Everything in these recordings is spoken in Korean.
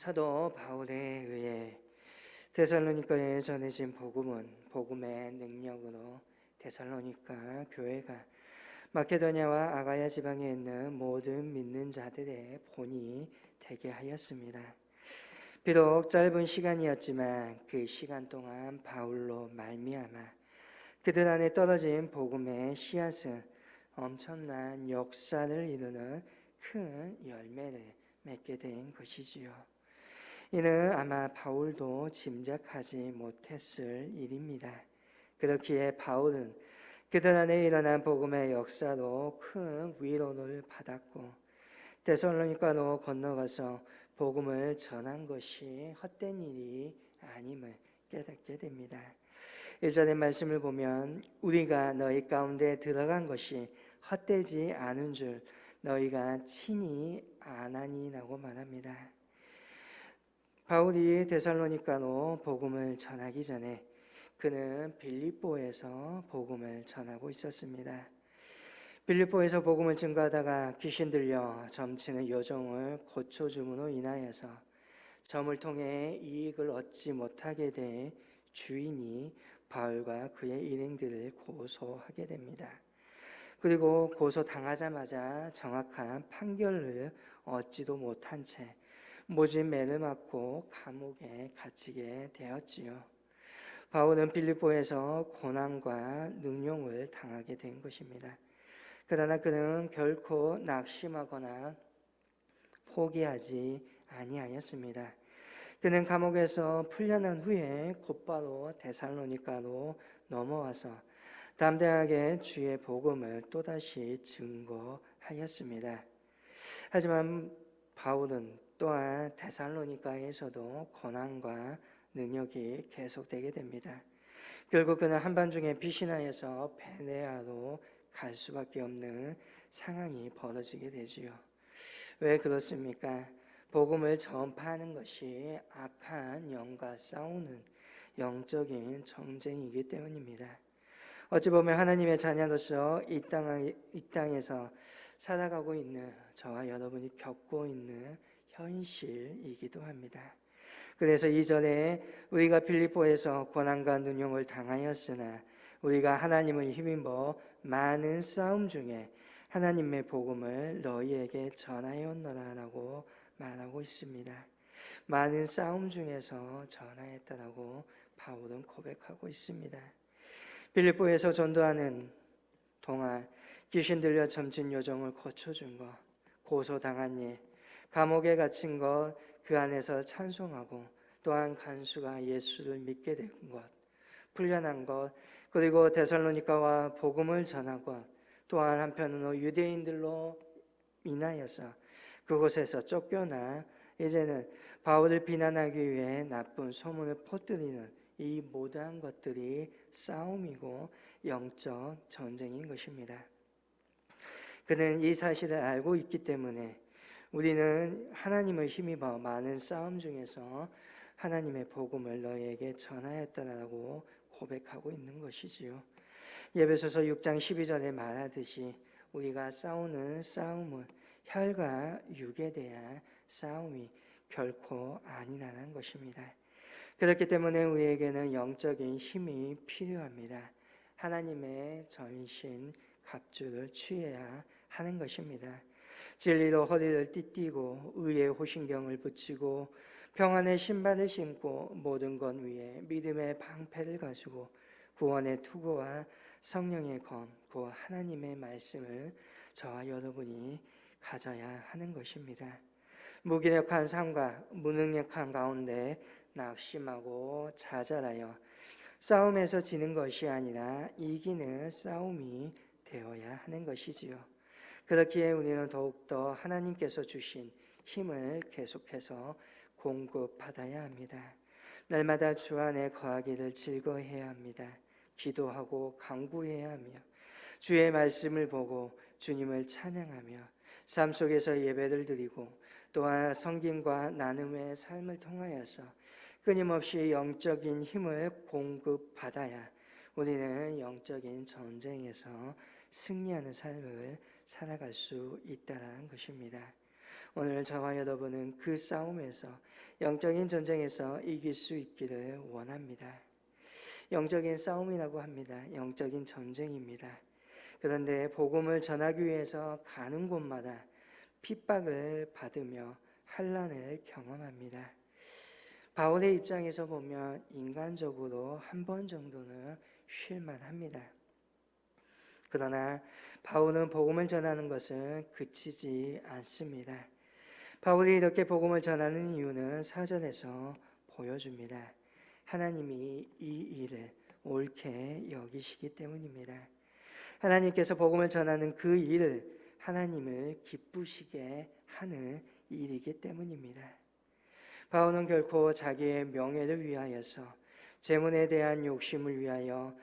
사도 바울에 의해 데살로니가에 전해진 복음은 복음의 능력으로 데살로니가 교회가 마케도냐와 아가야 지방에 있는 모든 믿는 자들의 본이 되게 하였습니다. 비록 짧은 시간이었지만 그 시간 동안 바울로 말미암아 그들 안에 떨어진 복음의 씨앗은 엄청난 역사를 이루는 큰 열매를 맺게 된 것이지요. 이는 아마 바울도 짐작하지 못했을 일입니다. 그렇기에 바울은 그들 안에 일어난 복음의 역사로 큰 위로를 받았고 데살로니가로 건너가서 복음을 전한 것이 헛된 일이 아님을 깨닫게 됩니다. 1절의 말씀을 보면 우리가 너희 가운데 들어간 것이 헛되지 않은 줄 너희가 친히 아나니라고 말합니다. 바울이 데살로니가로 복음을 전하기 전에 그는 빌립보에서 복음을 전하고 있었습니다. 빌립보에서 복음을 증거하다가 귀신 들려 점치는 여종을 고쳐줌으로 인하여서 점을 통해 이익을 얻지 못하게 돼 주인이 바울과 그의 일행들을 고소하게 됩니다. 그리고 고소당하자마자 정확한 판결을 얻지도 못한 채 모진 매를 맞고 감옥에 갇히게 되었지요. 바울은 빌립보에서 고난과 능욕을 당하게 된 것입니다. 그러나 그는 결코 낙심하거나 포기하지 아니하였습니다. 그는 감옥에서 풀려난 후에 곧바로 데살로니가로 넘어와서 담대하게 주의 복음을 또다시 증거하였습니다. 하지만 바울은 또한 데살로니가에서도 고난과 능력이 계속되게 됩니다. 결국 그는 한밤중에 피신하여서 베네아로 갈 수밖에 없는 상황이 벌어지게 되지요. 왜 그렇습니까? 복음을 전파하는 것이 악한 영과 싸우는 영적인 전쟁이기 때문입니다. 어찌 보면 하나님의 자녀로서 이 땅에서 살아가고 있는 저와 여러분이 겪고 있는 현실이기도 합니다. 그래서 2절에 우리가 빌립보에서 고난과 능욕을 당하였으나 우리가 하나님을 힘입어 많은 싸움 중에 하나님의 복음을 너희에게 전하였노라라고 말하고 있습니다. 많은 싸움 중에서 전하였다라고 바울은 고백하고 있습니다. 빌립보에서 전도하는 동안 귀신 들려 점친 여종을 고쳐준 것, 고소당한 일, 감옥에 갇힌 것, 그 안에서 찬송하고 또한 간수가 예수를 믿게 된 것, 풀려난 것, 그리고 데살로니가와 복음을 전하고 또한 한편으로 유대인들로 인하여서 그곳에서 쫓겨나 이제는 바울을 비난하기 위해 나쁜 소문을 퍼뜨리는 이 모든 것들이 싸움이고 영적 전쟁인 것입니다. 그는 이 사실을 알고 있기 때문에 우리는 하나님을 힘입어 많은 싸움 중에서 하나님의 복음을 너희에게 전하였다라고 고백하고 있는 것이지요. 에베소서 6장 12절에 말하듯이 우리가 싸우는 싸움은 혈과 육에 대한 싸움이 결코 아니라는 것입니다. 그렇기 때문에 우리에게는 영적인 힘이 필요합니다. 하나님의 전신 갑주를 취해야 하는 것입니다. 진리로 허리를 띠띠고 의의 호신경을 붙이고 평안의 신발을 신고 모든 것 위에 믿음의 방패를 가지고 구원의 투구와 성령의 검, 그 하나님의 말씀을 저와 여러분이 가져야 하는 것입니다. 무기력한 삶과 무능력한 가운데 낙심하고 좌절하여 싸움에서 지는 것이 아니라 이기는 싸움이 되어야 하는 것이지요. 그렇기에 우리는 더욱더 하나님께서 주신 힘을 계속해서 공급받아야 합니다. 날마다 주 안에 거하기를 즐거워해야 합니다. 기도하고 간구해야 하며 주의 말씀을 보고 주님을 찬양하며 삶 속에서 예배를 드리고 또한 성김과 나눔의 삶을 통하여서 끊임없이 영적인 힘을 공급받아야 우리는 영적인 전쟁에서 승리하는 삶을 살아갈 수 있다는 것입니다. 오늘 저와 여러분은 그 싸움에서 영적인 전쟁에서 이길 수 있기를 원합니다. 영적인 싸움이라고 합니다. 영적인 전쟁입니다. 그런데 복음을 전하기 위해서 가는 곳마다 핍박을 받으며 환난을 경험합니다. 바울의 입장에서 보면 인간적으로 한 번 정도는 쉴만합니다. 그러나 바울은 복음을 전하는 것은 그치지 않습니다. 바울이 이렇게 복음을 전하는 이유는 사전에서 보여줍니다. 하나님이 이 일을 옳게 여기시기 때문입니다. 하나님께서 복음을 전하는 그 일을 하나님을 기쁘시게 하는 일이기 때문입니다. 바울은 결코 자기의 명예를 위하여서, 재물에 대한 욕심을 위하여,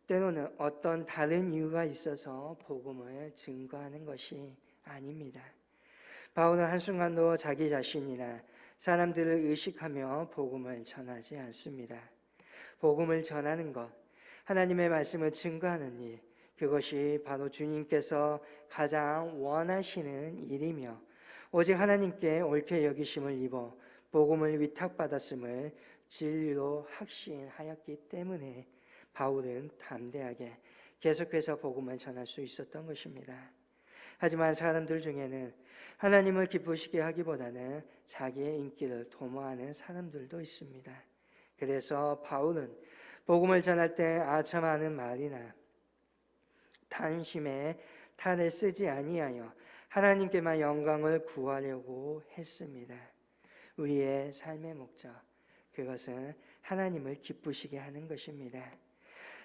때로는 어떤 다른 이유가 있어서 복음을 증거하는 것이 아닙니다. 바울은 한순간도 자기 자신이나 사람들을 의식하며 복음을 전하지 않습니다. 복음을 전하는 것, 하나님의 말씀을 증거하는 일, 그것이 바로 주님께서 가장 원하시는 일이며 오직 하나님께 옳게 여기심을 입어 복음을 위탁받았음을 진리로 확신하였기 때문에 바울은 담대하게 계속해서 복음을 전할 수 있었던 것입니다. 하지만 사람들 중에는 하나님을 기쁘시게 하기보다는 자기의 인기를 도모하는 사람들도 있습니다. 그래서 바울은 복음을 전할 때 아첨하는 말이나 단심에 탈을 쓰지 아니하여 하나님께만 영광을 구하려고 했습니다. 우리의 삶의 목적, 그것은 하나님을 기쁘시게 하는 것입니다.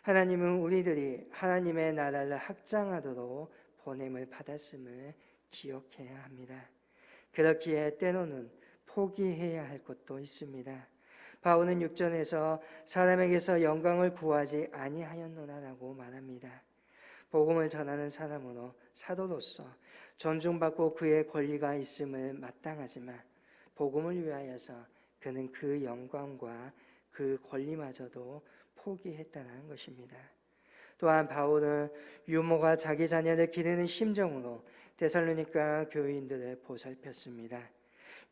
하나님은 우리들이 하나님의 나라를 확장하도록 보냄을 받았음을 기억해야 합니다. 그렇기에 때로는 포기해야 할 것도 있습니다. 바울은 6절에서 사람에게서 영광을 구하지 아니하였노라라고 말합니다. 복음을 전하는 사람으로, 사도로서 존중받고 그의 권리가 있음을 마땅하지만 복음을 위하여서 그는 그 영광과 그 권리마저도 포기했다는 것입니다. 또한 바울은 유모가 자기 자녀를 기르는 심정으로 데살로니가 교인들을 보살폈습니다.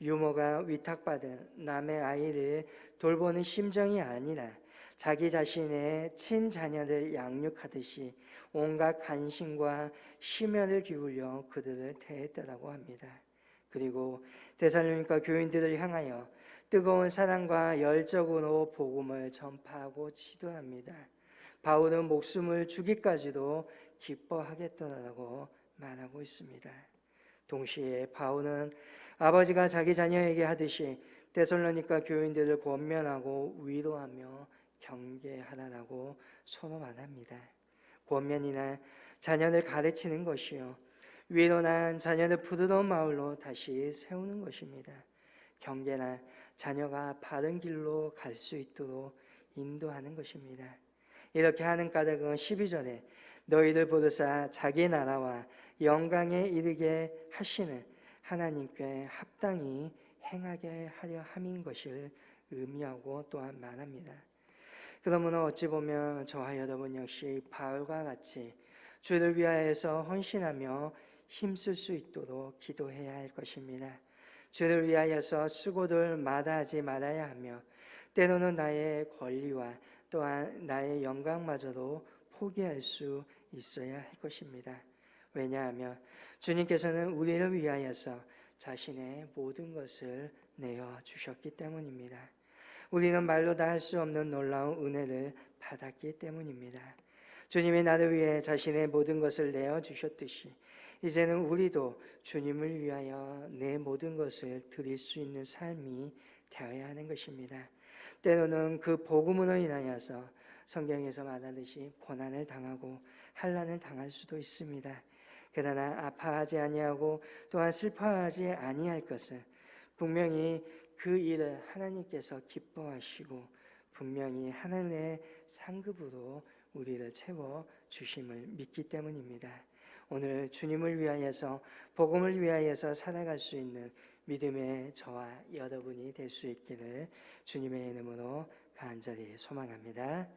유모가 위탁받은 남의 아이를 돌보는 심정이 아니라 자기 자신의 친자녀를 양육하듯이 온갖 관심과 심혈을 기울여 그들을 대했다고 합니다. 그리고 데살로니가 교인들을 향하여 뜨거운 사랑과 열정으로 복음을 전파하고 지도합니다. 바울은 목숨을 주기까지도 기뻐하겠다라고 말하고 있습니다. 동시에 바울은 아버지가 자기 자녀에게 하듯이 데살로니가 교인들을 권면하고 위로하며 경계하라라고 선언 합니다. 권면이나 자녀를 가르치는 것이요, 위로난 자녀를 부드러운 마음으로 다시 세우는 것입니다. 경계나 자녀가 바른 길로 갈 수 있도록 인도하는 것입니다. 이렇게 하는 까닭은 12절에 너희를 부르사 자기 나라와 영광에 이르게 하시는 하나님께 합당히 행하게 하려 함인 것을 의미하고 또한 말합니다. 그러므로 어찌 보면 저와 여러분 역시 바울과 같이 주를 위하여서 헌신하며 힘쓸 수 있도록 기도해야 할 것입니다. 주를 위하여서 수고를 마다하지 말아야 하며 때로는 나의 권리와 또한 나의 영광마저도 포기할 수 있어야 할 것입니다. 왜냐하면 주님께서는 우리를 위하여서 자신의 모든 것을 내어주셨기 때문입니다. 우리는 말로 다 할 수 없는 놀라운 은혜를 받았기 때문입니다. 주님이 나를 위해 자신의 모든 것을 내어주셨듯이 이제는 우리도 주님을 위하여 내 모든 것을 드릴 수 있는 삶이 되어야 하는 것입니다. 때로는 그 복음으로 인하여서 성경에서 말하듯이 고난을 당하고 환난을 당할 수도 있습니다. 그러나 아파하지 아니하고 또한 슬퍼하지 아니할 것은 분명히 그 일을 하나님께서 기뻐하시고 분명히 하늘의 상급으로 우리를 채워 주심을 믿기 때문입니다. 오늘 주님을 위하여서 복음을 위하여서 살아갈 수 있는 믿음의 저와 여러분이 될 수 있기를 주님의 이름으로 간절히 소망합니다.